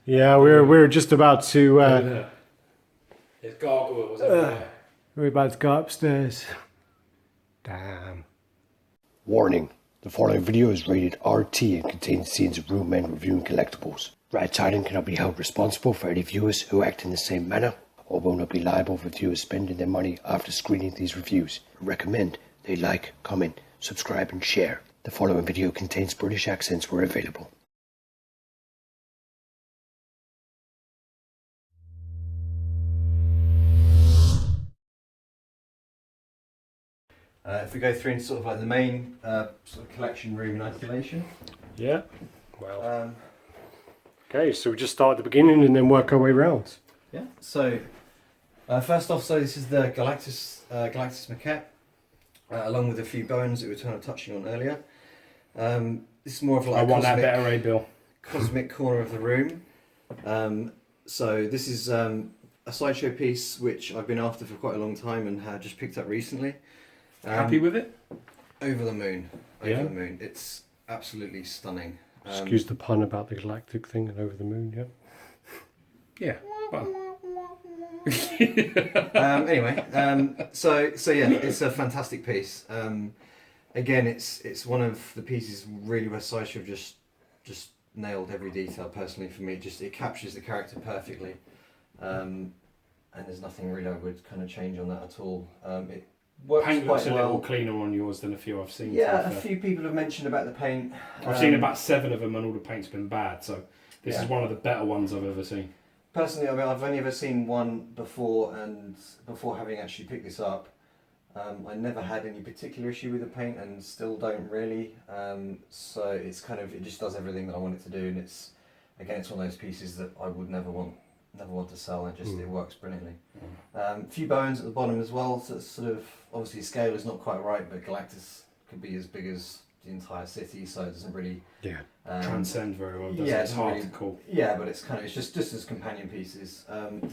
Yeah, we're just about to. There's gargoyles everywhere. We're about to go upstairs. Damn. Warning. The following video is rated RT and contains scenes of real men reviewing collectibles. RaddTitan cannot be held responsible for any viewers who act in the same manner, or will not be liable for viewers spending their money after screening these reviews. We recommend they like, comment, subscribe and share. The following video contains British accents where available. If we go through into sort of like the main sort of collection room in isolation. Yeah. Well. Okay, so we just start at the beginning and then work our way round. Yeah. So first off, this is the Galactus maquette, along with a few bones that we were kind of touching on earlier. This is more of like I want that better, Ray Bill. Cosmic corner of the room. So this is a Sideshow piece which I've been after for quite a long time and had just picked up recently. Happy with it? Over the moon. Yeah. Over the moon. It's absolutely stunning. Excuse the pun about the galactic thing and over the moon, yeah? Yeah. Well. Anyway, so yeah, it's a fantastic piece. Again, it's one of the pieces really where Sideshow have just nailed every detail. Personally, for me, it captures the character perfectly, and there's nothing really I would kind of change on that at all. It works Paint quite looks a well. little cleaner on yours than a few I've seen. Yeah, a few people have mentioned about the paint. I've seen about 7 of them and all the paint's been bad, so this is one of the better ones I've ever seen. Personally, I mean, I've only ever seen one before, and before having actually picked this up, I never had any particular issue with the paint, and still don't really. So it's kind of, it just does everything that I want it to do, and it's one of those pieces that I would never want to sell. It works brilliantly. A few bones at the bottom as well. So it's sort of, obviously scale is not quite right, but Galactus could be as big as the entire city, so it doesn't really transcend very well. Does it? It's hard to call. Yeah, but it's just as companion pieces.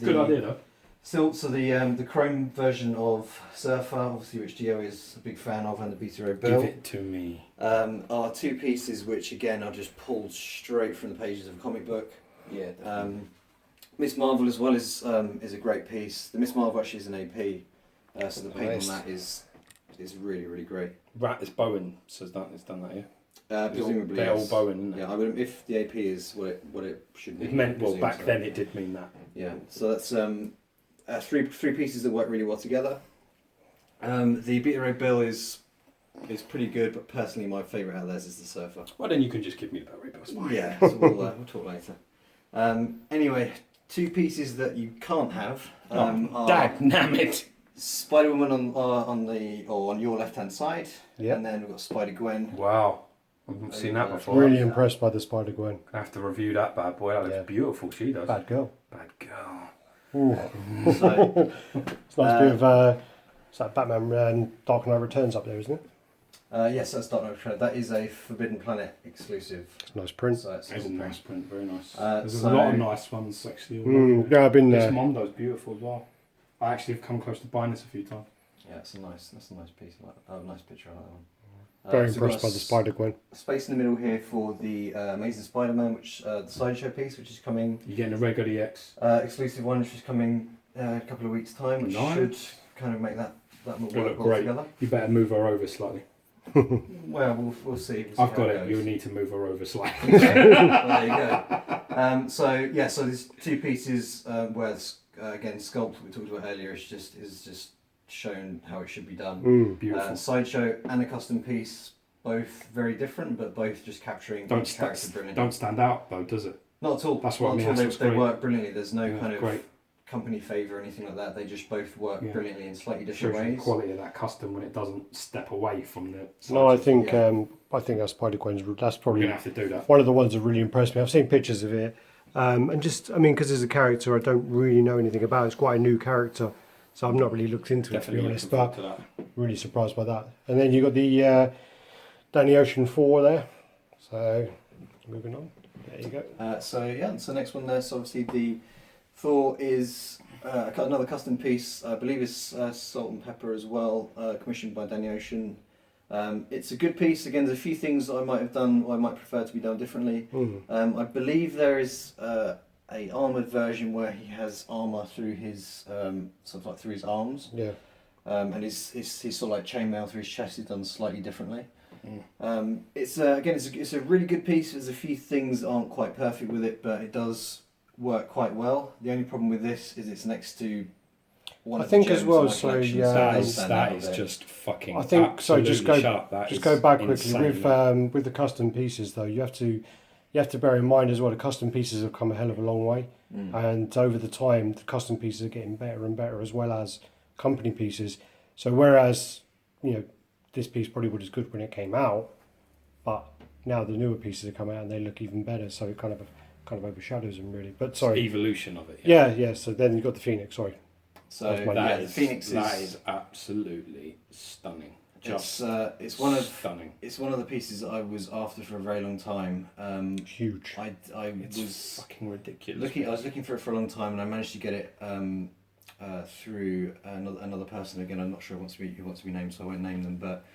Good idea though. So the chrome version of Surfer, obviously, which Gio is a big fan of, and the Beta Ray Bill. Give it to me. Are two pieces which again are just pulled straight from the pages of a comic book. Yeah. Miss Marvel as well is a great piece. The Miss Marvel actually is an AP, so the paint on that is really, really great. It's Bowen says that it's done that, yeah. Presumably, they're all Bowen, isn't it? Yeah, I would, if the AP is what it should be. It meant well back then. It did mean that. Yeah, so that's three pieces that work really well together. The Beta Ray Bill is pretty good, but personally my favourite out of theirs is the Surfer. Well, then you can just give me the Beta Ray Bill. It's fine. Yeah, so we'll talk later. Anyway, two pieces that you can't have are Dagnammit. Spider-Woman on your left-hand side, and then we've got Spider-Gwen. Wow, I haven't seen that before. Really impressed by the Spider-Gwen. I have to review that bad boy. That looks beautiful. She does. Bad girl. Bad girl. So, it's a nice bit of it's like Batman Dark Knight Returns up there, isn't it? yes, that's Dark Knight Returns. That is a Forbidden Planet exclusive. It's a nice print. So it's a nice print, very nice. There's a lot of nice ones actually. Yeah, I've been there. there. This Mondo's beautiful as well. I actually have come close to buying this a few times. Yeah, that's a nice piece. Nice picture. I like that one. Very impressed by the Spider-Gwen. Space in the middle here for the Amazing Spider-Man, which the Sideshow piece, which is coming. You're getting a regular EX. Exclusive one, which is coming a couple of weeks' time, which should kind of make that work well together. You better move her over slightly. Well, we'll see. I've got it. You'll need to move her over slightly. Well, there you go. So there's two pieces where again sculpt we talked about earlier is just shown how it should be done. Beautiful. Sideshow and a custom piece, both very different, but both just capturing each character brilliantly. Don't stand out though, does it? Not at all. That's what I mean. They work brilliantly. There's no kind of great company favour or anything like that. They just both work brilliantly in slightly different ways. ways. The quality of that custom when it doesn't step away from the. No, I think that Spider-Gwen's. That's probably gonna have to do that. One of the ones that really impressed me. I've seen pictures of it, and just because there's a character I don't really know anything about. It's quite a new character, so I've not really looked into it to be honest. But really surprised by that. And then you got the Danny Ocean 4 there. So moving on. There you go. So next one there. So obviously the Thor is another custom piece. I believe it's Salt and Pepper as well, commissioned by Danny Ocean. It's a good piece. Again, there's a few things that I might have done or I might prefer to be done differently. I believe there is a armored version where he has armor through his sort of like through his arms. Yeah. And his sort of like chainmail through his chest is done slightly differently. It's again, it's a really good piece. There's a few things that aren't quite perfect with it, but it does work quite well. The only problem with this is it's next to one I of think the as gems well, in my so, collection, yeah, That it is does stand out a bit. just fucking. I think so. Just go, sharp. just go back quickly with the custom pieces though. You have to bear in mind as well. The custom pieces have come a hell of a long way, and over the time, the custom pieces are getting better and better as well as company pieces. So whereas this piece probably was good when it came out, but now the newer pieces are coming out and they look even better. So it kind of overshadows them really. But sorry, evolution of it. yeah. So then you've got the Phoenix. Sorry. So That the Phoenix is absolutely stunning. It's one of stunning. It's one of the pieces that I was after for a very long time. Huge. It's was fucking ridiculous. I was looking for it for a long time, and I managed to get it through another person. Again, I'm not sure who wants to be named, so I won't name them. But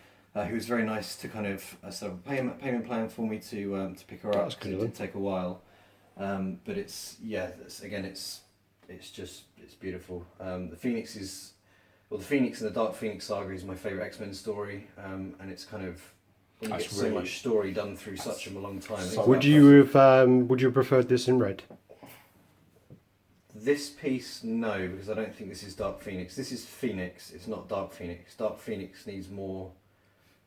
who was very nice to kind of set up a payment plan for me to pick her up. That's good. It did take a while, but it's beautiful. The Phoenix is. Well, the Phoenix and the Dark Phoenix saga is my favourite X-Men story, and it's kind of when you get so much story done through such a long time. Would you have preferred this in red? This piece, no, because I don't think this is Dark Phoenix. This is Phoenix. It's not Dark Phoenix. Dark Phoenix needs more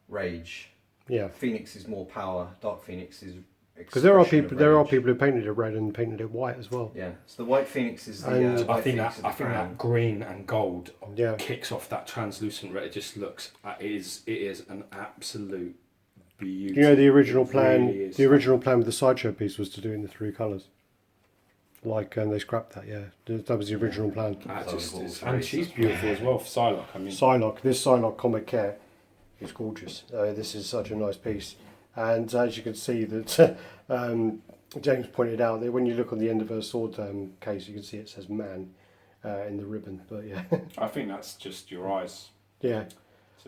rage. Yeah. Phoenix is more power. Dark Phoenix is. Because there are people who painted it red and painted it white as well. Yeah, so the White Phoenix is the. I think that green and gold Yeah. kicks off that translucent red. It just looks. It is an absolute beauty. You know the original It plan. really is. The original plan with the Sideshow piece was to do it in the 3 colours. And they scrapped that. Yeah, that was the original plan. And she's beautiful as well for Psylocke. I mean, Psylocke. This Psylocke comic care is gorgeous. This is such a nice piece. And as you can see that James pointed out that when you look on the end of her sword case, you can see it says "man" in the ribbon. But yeah, I think that's just your eyes. yeah.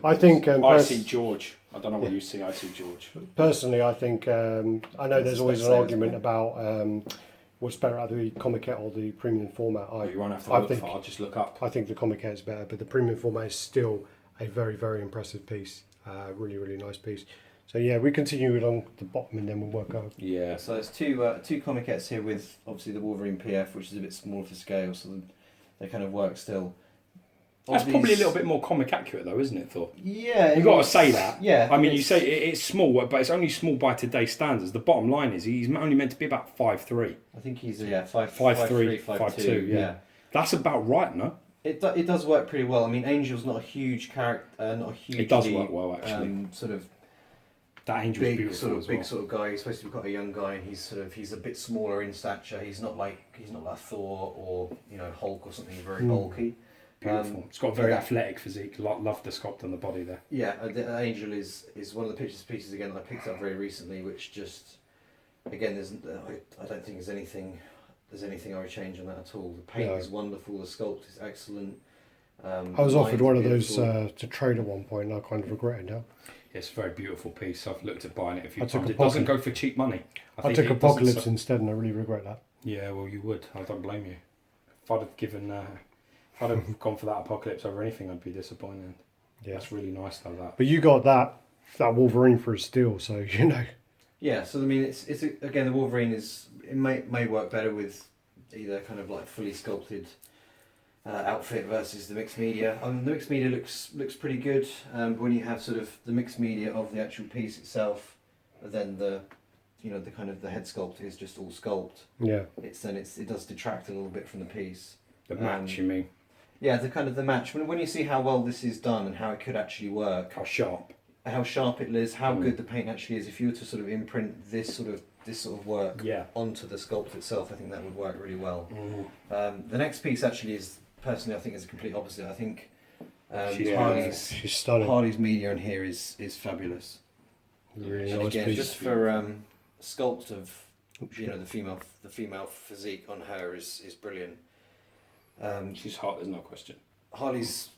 I think I see George. I don't know what you see. I see George. Personally, I think I know there's always an argument about what's better, either the comiquette or the premium format. You won't have to look far. I'll just look up. I think the comiquette is better, but the premium format is still a very, very impressive piece. Really, really nice piece. So yeah, we continue along the bottom and then we'll work out. Yeah. So there's two comiquettes here with obviously the Wolverine PF, which is a bit smaller for scale, so they kind of work still. That's probably a little bit more comic accurate though, isn't it, Thor? Yeah. You've got to say that. Yeah. I mean, you say it's small, but it's only small by today's standards. The bottom line is he's only meant to be about 5'3". I think he's 5'3", 5'3", 5'2", 5'2", yeah. That's about right, no? It does work pretty well. I mean, Angel's not a huge character, not a huge. It does work well, actually. Sort of that Angel's big, beautiful sort of as big well. sort of guy. He's supposed to be quite a young guy, and he's a bit smaller in stature. He's not like Thor or Hulk or something very bulky. Beautiful. It's got a very athletic physique. Love the sculpt on the body there. Yeah, the Angel is one of the pieces again that I picked up very recently, which just again I don't think there's anything I would change on that at all. The paint is wonderful. The sculpt is excellent. I was offered one of those to trade at one point, and I kind of regret it now. It's a very beautiful piece. I've looked at buying it a few took times. It doesn't go for cheap money. I took Apocalypse instead, and I really regret that. Yeah, well, you would. I don't blame you. If I'd have gone for that Apocalypse over anything, I'd be disappointed. Yeah, that's really nice to have that. But you got that Wolverine for a steal, so Yeah, so I mean, it's again the Wolverine may work better with either kind of like fully sculpted outfit versus the mixed media. The mixed media looks pretty good, but when you have sort of the mixed media of the actual piece itself, then the kind of the head sculpt is just all sculpt. Yeah, it does detract a little bit from the piece. The match, you mean? Yeah, the match. When you see how well this is done and how it could actually work, how sharp it is, how good the paint actually is. If you were to sort of imprint this sort of work onto the sculpt itself, I think that would work really well. The next piece actually is, personally, I think is the complete opposite. I think she's stunning. Harley's media in here is fabulous. Really and nice again, piece. just for sculpt of the female physique on her is brilliant. She's hot, there's no question. Harley's,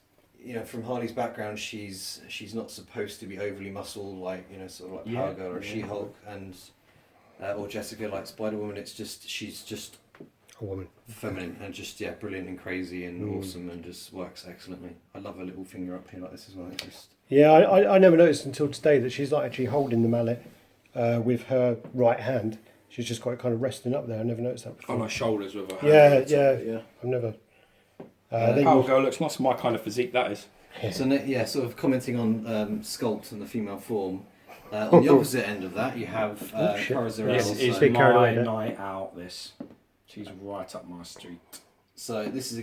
from Harley's background, she's not supposed to be overly muscle like sort of like Power Girl or She-Hulk and or Jessica like Spider-Woman. It's just she's just A woman. feminine, and just brilliant and crazy and awesome, and just works excellently. I love her little finger up here like this as well. It's just Yeah, I never noticed until today that she's not actually holding the mallet with her right hand. She's just got it kind of resting up there. I never noticed that before. On her shoulders with her Yeah, hand. yeah. I've never. Power girl looks nice. My kind of physique, that is. so. Sort of commenting on sculpt and the female form. On the opposite end of that, you have Cara Zor-El. This is Big carried away, my yeah. night out. This. She's right up my street. So this is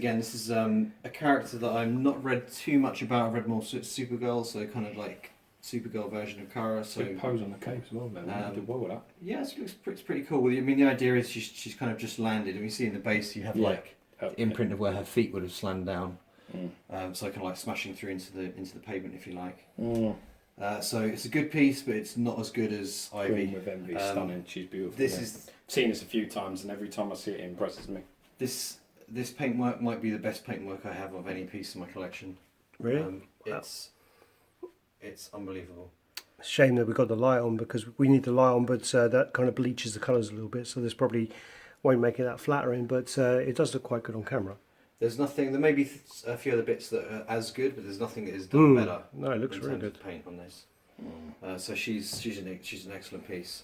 a character that I'm not read too much about. I've read more Supergirl, so kind of like Supergirl version of Cara. So Good pose on the cape as well, man. Did well with that. yeah, it's pretty cool. I mean, the idea is she's kind of just landed, and we see in the base you have like the imprint of where her feet would have slammed down. So kind of like smashing through into the pavement, if you like. So it's a good piece, but it's not as good as Ivy. Quinn with Envy, stunning. She's beautiful. This I've seen this a few times, and every time I see it, it impresses me. This paintwork might be the best paintwork I have of any piece in my collection. Really? It's unbelievable. Shame that we got the light on, because we need the light on, but that kind of bleaches the colours a little bit, so this probably won't make it that flattering, but it does look quite good on camera. There may be a few other bits that are as good, but there's nothing that is done better. No, it looks in really terms good. of paint on this. So she's an excellent piece.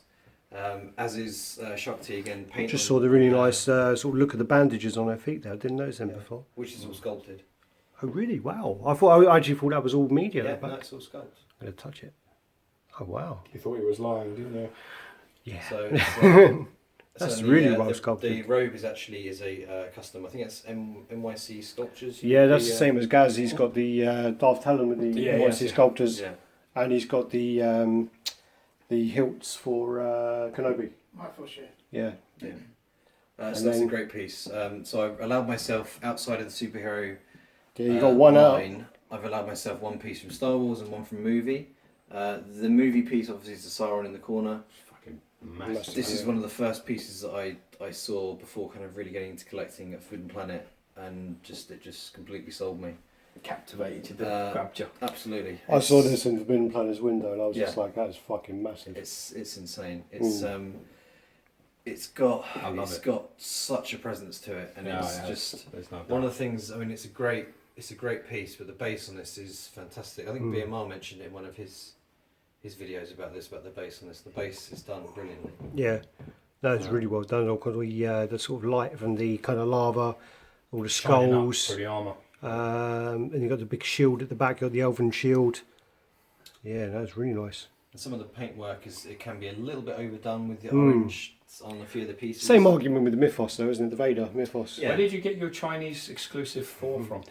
As is Shakti again. Paint Just on, saw the really nice sort of look at the bandages on her feet there. I didn't notice them before. which is all sculpted. Oh really? Wow! I actually thought that was all media. Yeah, at the no, back. it's all sculpted. I'm gonna touch it. Oh wow! You thought he was lying, didn't you? Yeah. So That's certainly, really well the sculpted. robe is a custom. I think it's NYC Sculptures. Yeah, that's the same as Gaz. He's got the Darth Talon with the NYC sculptors, and he's got the hilts for Kenobi. Yeah. So that's a great piece. So I've allowed myself, outside of the superhero Yeah, you got one out. line, I've allowed myself one piece from Star Wars and one from movie. The movie piece obviously is the Sauron in the corner. Fucking massive. This is one of the first pieces that I saw before kind of really getting into collecting at Food and Planet, and it just completely sold me. Captivated you, grabbed you. Absolutely. I saw this in Forbidden Planet's window, and I was just like, "That is fucking massive." It's insane. It's got such a presence to it, and just one of the things. I mean, it's a great piece, but the base on this is fantastic. I think BMR mentioned it in one of his videos about the base on this. The base is done brilliantly. Yeah, no, it's really well done. All because the sort of light from the kind of lava, all the skulls, for the armour. and you got the big shield at the back. You got the elven shield. Yeah, that's really nice. And some of the paintwork it can be a little bit overdone with the orange on a few of the pieces. Same argument with the Mythos, though, isn't it? The Vader Mythos. Yeah. Where did you get your Chinese exclusive Thor from?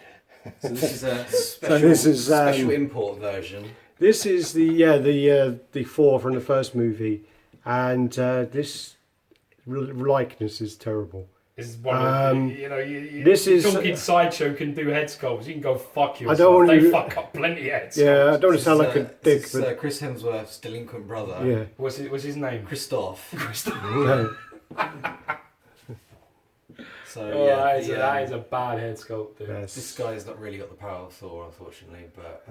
So this is a special import version. This is the Thor from the first movie, and this likeness is terrible. This is one of this is talking Sideshow can do head sculpts. You can go fuck yourself. I don't want to fuck up plenty of head sculpts. Yeah, I don't want to sound like a dick, This but is Chris Hemsworth's delinquent brother. yeah. What's his name? Christoph. No. So that is a bad head sculpt. Dude. Yes. this guy's not really got the power of Thor, unfortunately. But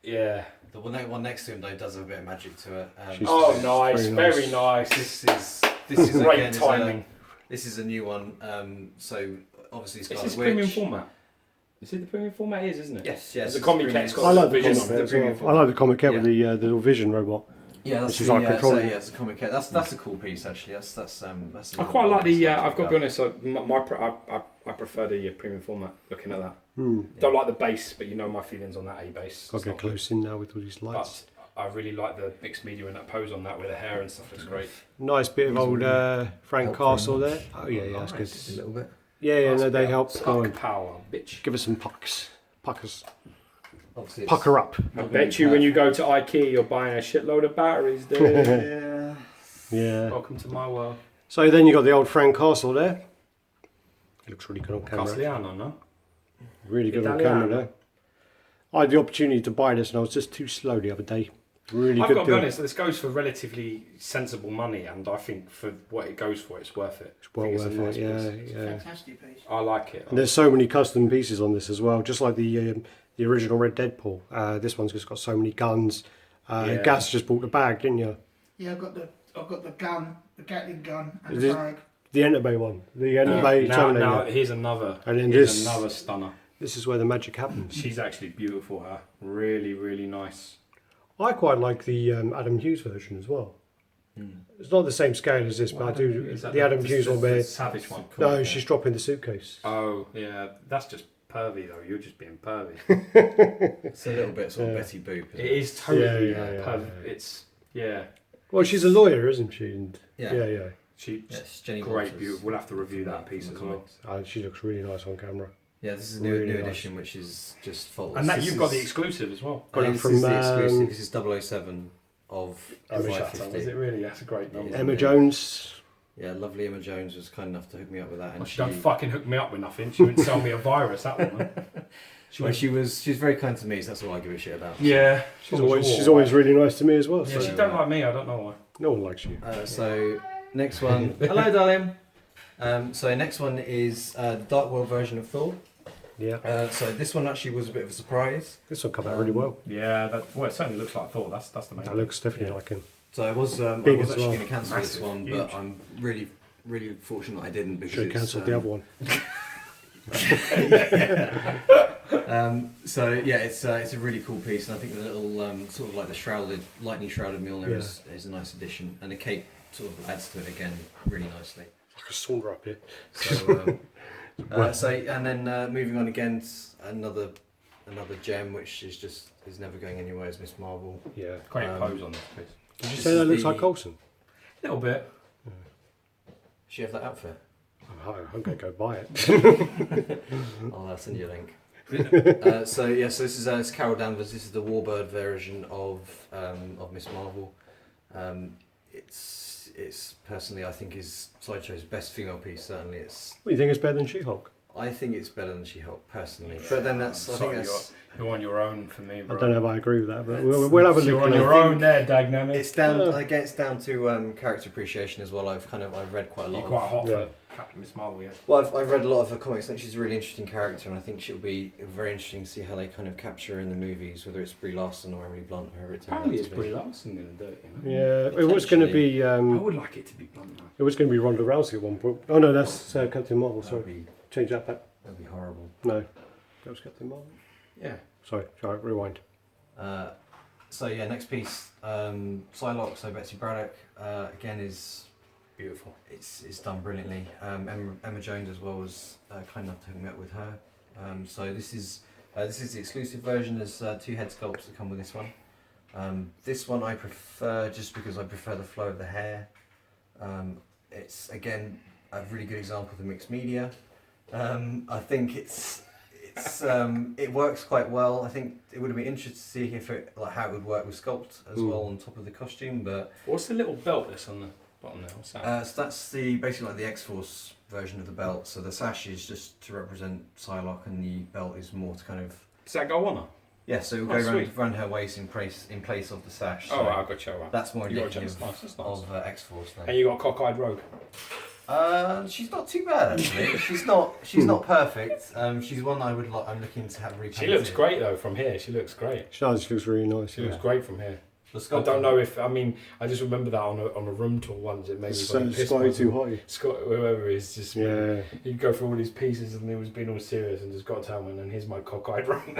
Yeah. the one next to him though does have a bit of magic to it. Oh, nice, very nice. This is Great again, timing. This is a new one. So obviously Is Scarlet this Witch. premium format? Is it the premium format? It is, isn't it? Yes. It's a comic premium. cat. I like the Vision. comic The as premium well. I like the comic cat with the little vision robot. Yeah, that's Which is like controlling. it's a comic cat. That's a cool piece actually. That's I quite like the. I've got to be honest. I prefer the premium format. Looking at that, don't like the base, but you know my feelings on that A base. Got to get close in now with all these lights. But I really like the mixed media and that pose on that with the hair and stuff. Looks great. Nice bit of old Frank Castle there. Oh yeah, that's good. a little bit. Yeah, no, they help. Go on. Puck power, bitch. Give us some puckers. Obviously, Pucker up. I bet you when you go to IKEA, you're buying a shitload of batteries, dude. Yeah. Yeah. Welcome to my world. So then you got the old Frank Castle there. It looks really good on camera. Castellano, no? Really good on Italiano. camera there. I had the opportunity to buy this and I was just too slow the other day. Really I've good got to be deal. honest, this goes for relatively sensible money, and I think for what it goes for, it's worth it. It's well I think worth it's a it. nice Yeah, piece. yeah. Fantastic piece. I like it. And there's so many custom pieces on this as well, just like the original Red Deadpool. This one's just got so many guns. Yeah. Gaz just bought the bag, didn't you? Yeah, I've got the gun, the Gatling gun, and Is the it- bag. The Entebbe one. The Entebbe now, Terminator. here's another. And then here's this- another stunner. This is where the magic happens. She's actually beautiful. Her really, really nice. I quite like the Adam Hughes version as well. It's not the same scale as this, but I do. Is that The Adam Hughes one where. Savage one. No, she's dropping the suitcase. Oh yeah, that's just pervy though. You're just being pervy. It's a little bit sort of Betty Boop. It is totally Yeah. pervy. It's Well, she's a lawyer, isn't she? And Yeah. yeah. She's Yes, Jenny great, Walters. beautiful. We'll have to review that piece as well. She looks really nice on camera. Yeah, this is a Really new nice. edition, which is just faultless. And that This you've got is- the exclusive as well. Got it this from, is the exclusive. This is 007 of Emma Was FY50. it really? That's a great number. Yeah. Emma Jones. Yeah, lovely Emma Jones was kind enough to hook me up with that, and Well, she don't fucking hook me up with nothing. She wouldn't sell me a virus, that woman. she was very kind to me, so that's all I give a shit about. Yeah. She's always really nice to me as well. Yeah, So she don't like me. I don't know why. no one likes you. So next one, hello darling. So next one is the Dark World version of Thor. Yeah, So this one actually was a bit of a surprise. this will come out really well. Yeah. Well, it certainly looks like Thor. That's the main. That looks definitely like him. So I was Big as actually well. going to cancel this Massive, one, huge. but I'm really fortunate I didn't because Should have it's, cancelled the other one. So yeah, it's a really cool piece, and I think the little sort of like the lightning shrouded Mjolnir is a nice addition, and the cape sort of adds to it again really nicely. Like a sauna up here. So and then moving on again, another gem which is never going anywhere is Miss Marvel. Yeah. Great pose on this piece. Did you This say that is looks the- like Coulson? A little bit. She have that outfit? I'm going to go buy it. I'll send you a link. So this is it's Carol Danvers. This is the Warbird version of Miss Marvel. It's personally I think is Sideshow's best female piece. Certainly, What do you think is better than She-Hulk? I think it's better than She-Hulk personally. But then I think that's You're on your own for me, bro. I don't know if I agree with that, but we'll have a You're look. on at your it. own there, Dagnamit. it's down. Again, it's down to character appreciation as well. I've read quite a lot. You're quite hot Yeah. for Captain Miss Marvel, yeah. Well, I've read a lot of her comics. I think she's a really interesting character, and I think she'll be very interesting to see how they kind of capture her in the movies, whether it's Brie Larson or Emily Blunt, whoever it turns out Apparently to it's be. Brie Larson going to do it, you know? Yeah, it was going to be. I would like it to be Blunt, though. It was going to be Ronda Rousey at one point. Oh no, that's Captain Marvel. Sorry, change that back. That'd be horrible. No, that was Captain Marvel. Yeah. Sorry, rewind. So yeah, next piece, Psylocke. So Betsy Braddock again is Beautiful. it's done brilliantly. Emma Jones as well was kind enough to hook me up with her. So this is the exclusive version. There's 2 head sculpts that come with this one. This one I prefer just because I prefer the flow of the hair. It's again a really good example of the mixed media. I think it works quite well. I think it would have been interesting to see if how it would work with sculpt as well on top of the costume. But What's the little belt that's on the bottom there? What's that? so that's basically like the X-Force version of the belt. So the sash is just to represent Psylocke, and the belt is more to kind of Does that go on her? yeah. So it'll Oh, go sweet. around her waist in place of the sash. Oh, So right, I got you. Right. that's more You got indicative That's nice. of X-Force. Then. And you got a cockeyed rogue. She's not too bad actually. she's not perfect. She's one I'm looking to have repainted. She looks great though from here. She looks great. She does. She looks really nice. She Yeah. looks great from here. The I sculpt- don't know if I just remember that on a room tour once. It made me So pissed Scotty myself. too high. Scott, whoever is just Yeah. he'd go through all these pieces and he was being all serious and just got to tell me, and here's my cockeyed rogue going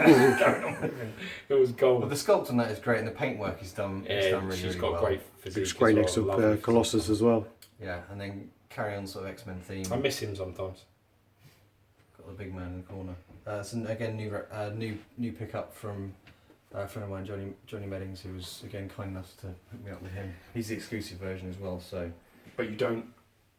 on with him. It was gold. Well, the sculpt on that is great, and the paintwork is done. It's done really, she's really got well. great physique. Looks great as next well. to Lovely Colossus physique. as well. Yeah, and then carry on sort of X-Men theme. I miss him sometimes. Got the big man in the corner. So again, new pickup from a friend of mine, Johnny Meddings, who was again kind enough to hook me up with him. He's the exclusive version as well. So But you don't.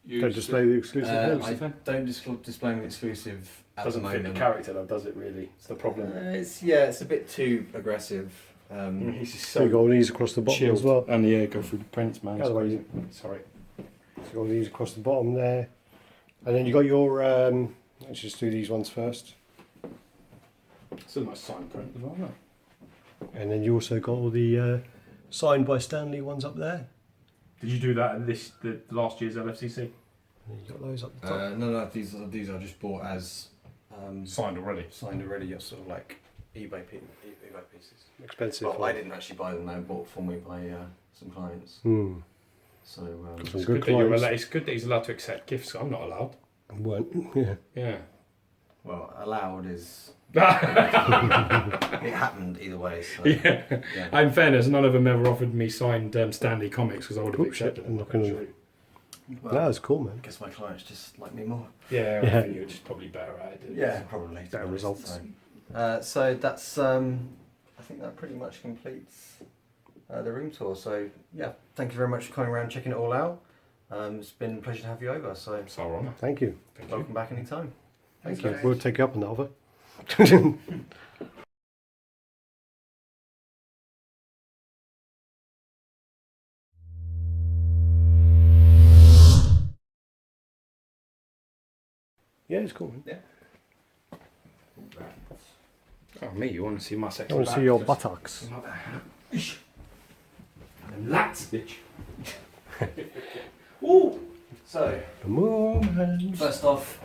You Don't display the exclusive I names. don't display an exclusive at doesn't the fit moment. the character though, does it really? It's the problem. It's a bit too aggressive. He's just So you got all these across the bottom chilled as well. And yeah, go through the prints, man. It's Other way, crazy. Sorry. So you got all these across the bottom there, and then you got your. Let's just do these ones first, It's a nice sign print as well, isn't it? and then you also got all the signed by Stanley ones up there. Did you do that at the last year's LFCC? And you got those up the top. No, these I just bought as Signed already. signed already. You're sort of like eBay pieces. Expensive. Well, I didn't actually buy them. They were bought for me by some clients. Hmm. So Some It's good good, that you're clients. it's good that he's allowed to accept gifts. I'm not allowed. Weren't. Yeah. Yeah. well, allowed is it happened either way. So, Yeah. yeah. In fairness, none of them ever offered me signed Stanley comics because I would have Oh, shit, accepted I'm them. not gonna- Well, That was cool, man. I guess my clients just like me more. Yeah, Yeah. I think you're just probably better at it. Yeah, probably. to Better be honest. results. So that's I think that pretty much completes the room tour. So yeah, thank you very much for coming around, checking it all out. It's been a pleasure to have you over. So It's our honour. Thank you. Thank you. welcome back anytime. Thank Thanks, you. We'll take you up on that offer. Yeah, it's cool, man. Oh, me, you want to see my sexy I want to see back? your Just- buttocks. And lats, bitch. Ooh. So The moment. first off,